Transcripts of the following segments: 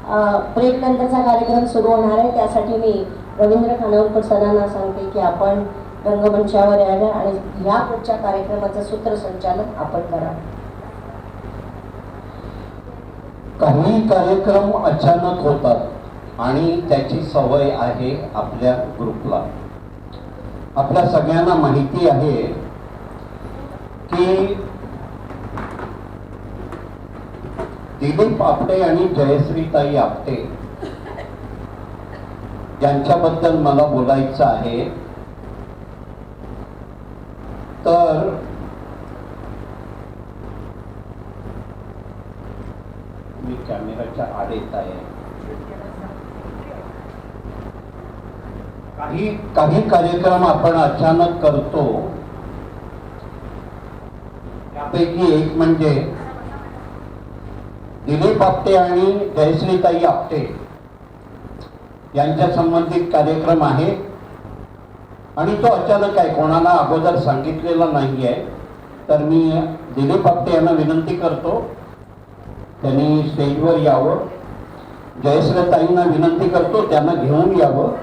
Break नंतरचा कार्यक्रम सुरू होणार आहे, त्यासाठी मी रवींद्र खानोलकर सरांना सांगते की आपण रंगमंचावर यावे आणि ह्या पुढच्या कार्यक्रमाचं सूत्रसंचालन आपण करा. काही कार्यक्रम अचानक होतात आणि त्याची सवय आहे आपल्या ग्रुपला. आपल्या सगळ्यांना माहिती आहे की दिलीप आपटे आणि जयश्रीताई आपटे यांच्याबद्दल मला बोलायचं आहे. तर मी कॅमेराच्या आड येत आहे. काही कार्यक्रम आपण अचानक करतो. त्यापैकी एक म्हणजे दिलीप आपटे आणि जयश्रीताई आपटे यांच्या संबंधित कार्यक्रम आहे आणि तो अचानक आहे, कोणाला अगोदर सांगितलेला नाही आहे. तर मी दिलीप आपटे यांना विनंती करतो त्यांनी स्टेजवर यावं. जयश्रीताईंना विनंती करतो त्यांना घेऊन यावं.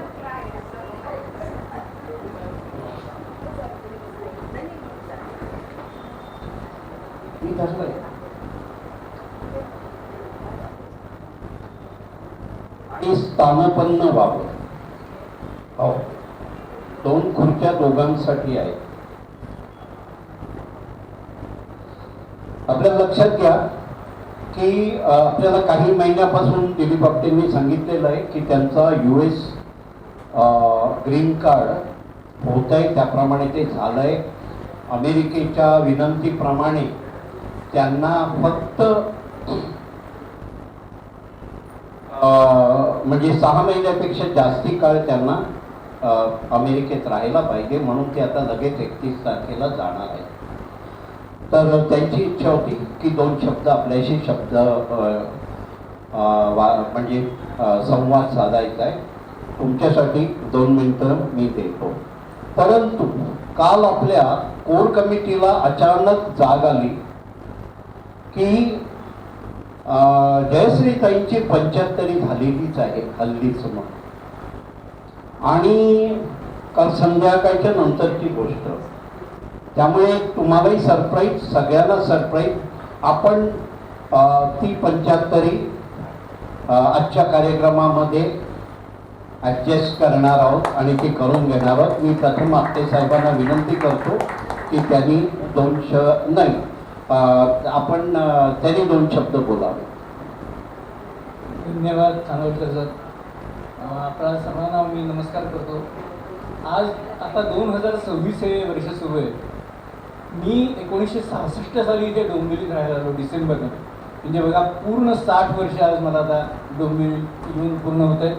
आणि स्थानपन्न व्हावं. हो, 2 खुर्च्या दोघांसाठी आहेत. आपल्या लक्षात घ्या की आपल्याला काही महिन्यापासून दिलीप आपटेंनी सांगितलेलं आहे की त्यांचा US ग्रीन कार्ड होत आहे, त्याप्रमाणे ते झालंय. अमेरिकेच्या विनंतीप्रमाणे त्यांना फक्त म्हणजे 6 महिन्यापेक्षा जास्ती काळ त्यांना अमेरिकेत राहायला पाहिजे, म्हणून ते आता लगेच 31 तारखेला जाणार आहे. तर त्यांची इच्छा होती की 2 शब्द आपल्याशी म्हणजे संवाद साधायचा आहे. तुमच्यासाठी 2 मिनिटं मी देतो. परंतु काल आपल्या कोर कमिटीला अचानक जाग आली की जयश्रीताईंची 75 झालेलीच आहे हल्लीच मग. आणि काल संध्याकाळच्या नंतरची गोष्ट, त्यामुळे तुम्हालाही सरप्राईज, सगळ्यांना सरप्राईज. आपण ती 75 आजच्या कार्यक्रमामध्ये ॲडजस्ट करणार आहोत आणि ती करून घेणार आहोत. मी प्रथम आपटे साहेबांना विनंती करतो की त्यांनी 2 शब्द बोलावे. धन्यवाद खानोलकर सर. आपल्या सर्वांना मी नमस्कार करतो. आज आता 2026 हे वर्ष सुरू आहे. मी 1966 साली इथे डोंबिवलीत राहायला आलो डिसेंबरमध्ये. म्हणजे बघा पूर्ण 60 वर्ष आज मला आता डोंबिवली येऊन पूर्ण होत आहेत.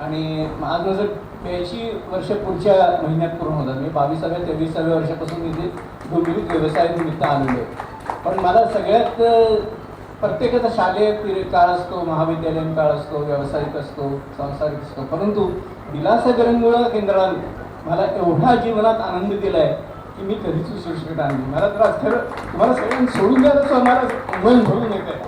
आणि आज माझं 82 वर्ष पुढच्या महिन्यात पूर्ण होतात. मी 22व्या-23व्या वर्षापासून इथे डोंबिवलीत व्यवसायानिमित्त आलेलो आहे. पण मला सगळ्यात प्रत्येकाचा शालेय काळ असतो, महाविद्यालयीन काळ असतो, व्यावसायिक असतो, सांसारिक असतो. परंतु दिलासा विरंगुळा केंद्राने मला एवढा जीवनात आनंद दिला आहे की मी कधीच विसरू शकत नाही. मला तर खरं तुम्हाला सगळ्यांना सोडून द्यायचं मला मन भरून येत आहे.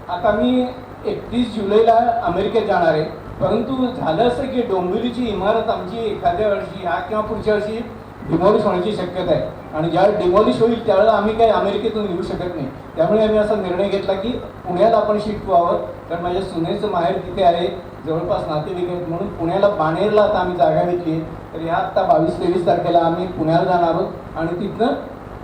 आता मी 31 जुलैला अमेरिकेत जाणार आहे. परंतु झालं असं की डोंबिवलीची इमारत आमची एखाद्या वर्षी ह्या किंवा पुढच्या वर्षी डिमॉलिश होण्याची शक्यता आहे. आणि ज्यावेळेस डिमॉलिश होईल त्यावेळेला आम्ही काही अमेरिकेतून येऊ शकत नाही. त्यामुळे आम्ही असा निर्णय घेतला की पुण्याला आपण शिफ्ट व्हावं. कारण माझ्या सुनेचं माहेर तिथे आहे, जवळपास नातेवाईक आहेत, म्हणून पुण्याला बाणेरला आता आम्ही जागा घेतली. तर ह्या आत्ता 22-23 तारखेला आम्ही पुण्याला जाणार आहोत आणि तिथनं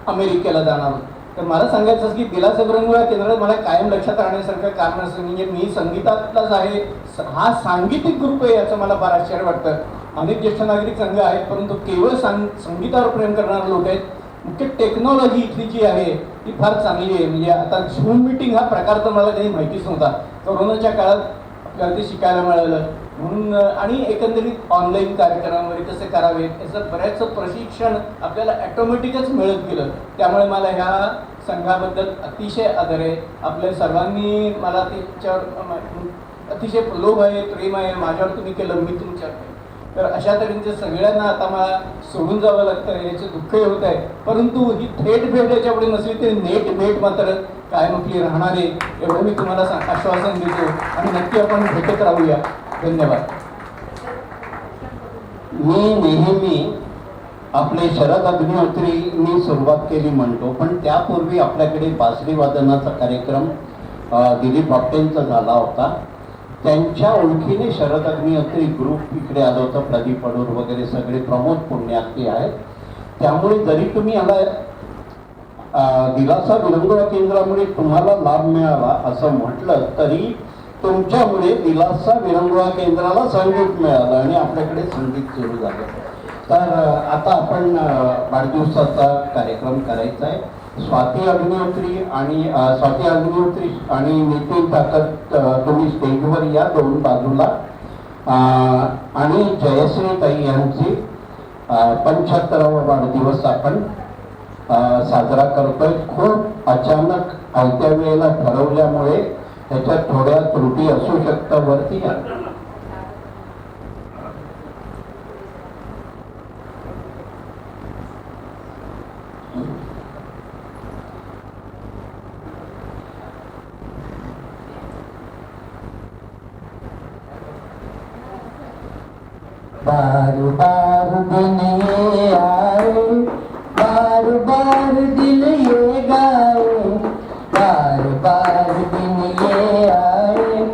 अमेरिकेला जाणार आहोत. तर मला सांगायचं की दिलासा विरंगुळा केंद्रात मला कायम लक्षात राहण्यासारखं कारण असं म्हणजे मी संगीतातलाच आहे, हा सांगीतिक ग्रुप आहे याचं मला फार आश्चर्य वाटतं. अनेक ज्येष्ठ नागरिक संघ आहेत परंतु केवळ संगीतावर प्रेम करणारे लोक आहेत. मुख्य टेक्नॉलॉजी इथली जी आहे ती फार चांगली आहे. म्हणजे आता झूम मीटिंग हा प्रकार तर मला काही माहितीच नव्हता. कोरोनाच्या काळात आपल्याला ते शिकायला मिळालं म्हणून. आणि एकंदरीत ऑनलाईन कार्यक्रम वगैरे कसे करावेत याचं बऱ्याचसं प्रशिक्षण आपल्याला ॲटोमॅटिकच मिळत गेलं. त्यामुळे मला ह्या संघाबद्दल अतिशय आदर आहे. आपल्या सर्वांनी मला त्याच्यावर अतिशय लोभ आहे, प्रेम आहे. माझ्यावर तुम्ही केलं, मी तुमच्यावर केलं. तर अशा तऱ्हेचे सगळ्यांना आता मला सोडून जावं लागतं, याचे दुःखही होत आहे. परंतु ही थेट भेट याच्यापुढे नसली तरी नेट भेट मात्र कायम आपली राहणार आहे, एवढं मी तुम्हाला आश्वासन देतो आणि नक्की आपण भेटत राहूया. धन्यवाद. मी नेहमी आपले शरद अग्निहोत्रींनी सुरुवात केली म्हणतो, पण त्यापूर्वी आपल्याकडे बासरी वादनाचा कार्यक्रम दिलीप आपटेंचा झाला होता. त्यांच्या ओळखीने शरद अग्निहोत्री ग्रुप इकडे आलं होतं, प्रदीप अडूर वगैरे सगळे प्रमोद पुण्यातले आहेत. त्यामुळे जरी तुम्ही याला दिलासा विरंगुळा केंद्रामुळे तुम्हाला लाभ मिळाला असं म्हटलं तरी तुमच्यामुळे दिलासा विरंगुळा केंद्राला संगीत मिळालं आणि आपल्याकडे संगीत सुरू झालं. तर आता आपण वाढदिवसाचा कार्यक्रम करायचा आहे. स्वाती अग्निहोत्री आणि नितीन ठाकर तुम्ही स्टेजवर या, दोन बाजूला. आणि जयश्री ताई यांची 75वा वाढदिवस आपण साजरा करतोय. खूप अचानक आयत्या वेळेला ठरवल्यामुळे त्याच्यात थोड्या त्रुटी असू शकतात. वरती या. बार बार दिन ये आए, बार बार दिल ये गाए, बार बार दिन ये आए,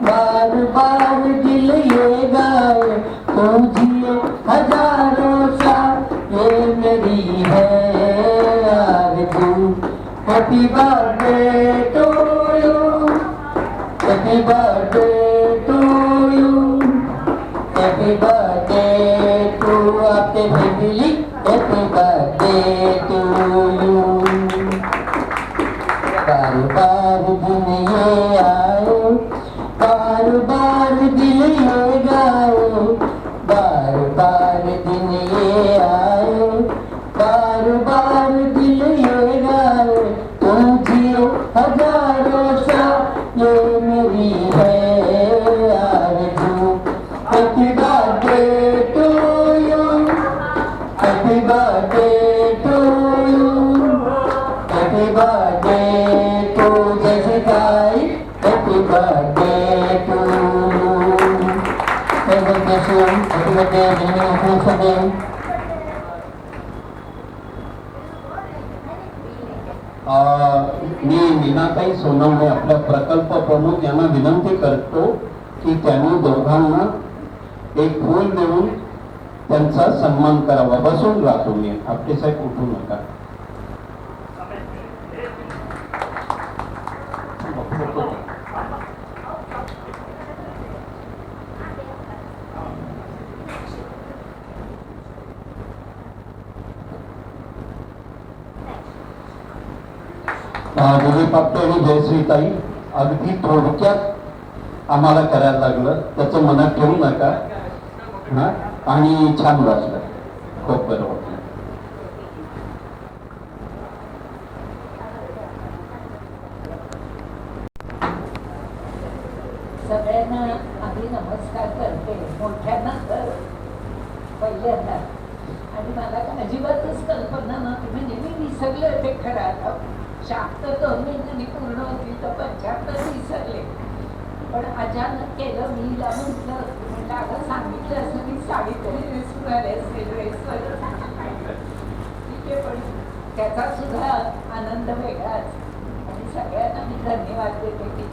बार बार दिल ये गाए, तुझे हजारों साल ये मेरी है आरज़ू. Happy birthday to you, happy birthday to you, happy birthday to आपके फैमिली, हैप्पी बर्थडे टू यू. बार बार दिन ये आए, बार बार दिल ये गाए, बार बार दिन ये आए, बार बार दिल ये गाए, तुझे हजारों साल ये मेरी है आरज़ू. Happy birthday to you, happy birthday to you, happy birthday to Jessica, happy birthday to you. Happy birthday to you, happy birthday to you. मी मीनाताई सोनवणे आपल्या प्रकल्प प्रमुख यांना विनंती करतो की त्यांनी दोघांना एक फूल देऊन त्यांचा सन्मान करावा. बसून राहा तुम्ही, आपटे साहेब उठू नका. दिलीप आपटे आणि जयश्रीताई अगदी थोडक्यात आम्हाला करायला लागलं, त्याचं मनात ठेवू नका. आणि छान वाटलं, खूप बरं वाटलं. सगळ्यांना आधी नमस्कार करते, मोठ्यांना तर पहिल्यांदा. आणि मला अजिबातच कल्पना नव्हती, म्हणजे मी विसरले ते खरं. आता 76 महिन्यांनी पूर्ण होती तर 75 विसरले. पण अचानक केलं, मी हिला म्हटलं अगं सांगितलं असं मी साडी तरी विसरून आले असते, ड्रेसवर ठीक आहे. पण त्याचा सुद्धा आनंद वेगळाच. आणि सगळ्यांना मी धन्यवाद देते की